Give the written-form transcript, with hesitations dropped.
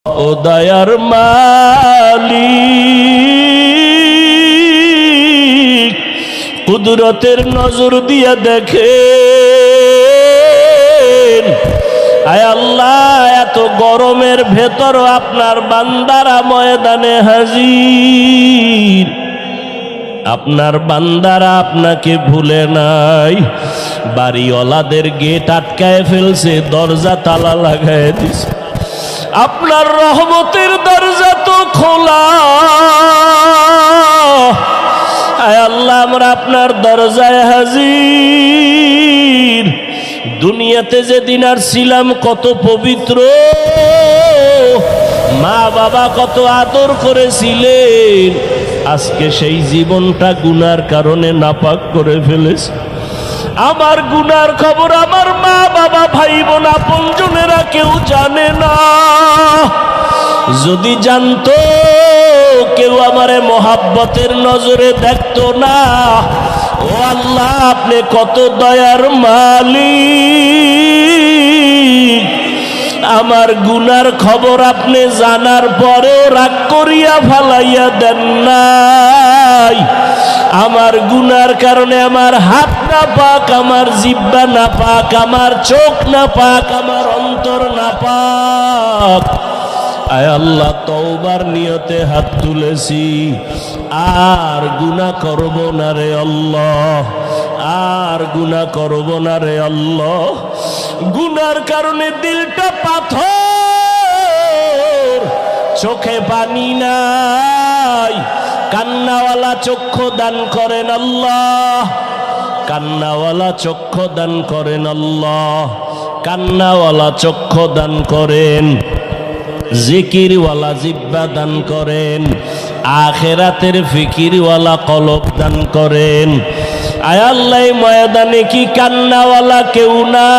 ও দয়ার মালিক, কুদরতের নজর দিয়া দেখেন। আয় আল্লাহ, এত গরমের ভেতর আপনার বান্দারা ময়দানে হাজির। আপনার বান্দারা আপনাকে ভুলে নাই। বাড়িওয়ালাদের গেট আটকায় ফেলছে, দরজা তালা লাগায় দিছে। আপনার রহমতের দরজা তো খোলা। আয় আল্লাহ, আমরা আপনার দরজায় হাজির। দুনিয়াতে যেদিন আর ছিলাম কত পবিত্র, মা বাবা কত আদর করেছিলেন, আজকে সেই জীবনটা গুনার কারণে নাপাক করে ফেলেছে। আমার গুনার খবর আমার মা বাবা ভাই বোন আপনজনেরা কেউ জানে না। যদি জানতো, কেউ আমারে মোহাব্বতের নজরে দেখতো না। ও আল্লাহ, আপনি কত দয়ার মালিক। আমার গুনার খবর আপনি জানার পরেও রাগ করিয়া ফালাইয়া দেন নাই। আমার গুনার কারণে আমার হাত না পাক, আমার জিহ্বা না পাক, আমার চোখ না পাক, আমার অন্তর না পাক। আয় আল্লাহ, তওবার নিয়তে হাত তুলেছি, আর গুনাহ করব না রে আল্লাহ, আর গুনাহ করব না রে আল্লাহ। গুনার কারণে দিলটা পাথর, চোখে পানি নাই। কান্নাওয়ালা চক্ষু দান করেন আল্লাহ, কান্নাওয়ালা চক্ষু দান করেন আল্লাহ, কান্নাওয়ালা চক্ষু দান করেন। জিকিরওয়ালা জিহ্বা দান করেন, আখিরাতের ফিকিরওয়ালা কলব দান করেন। আয় আল্লাহ, ময়দানে কি কান্নাওয়ালা কেউ না?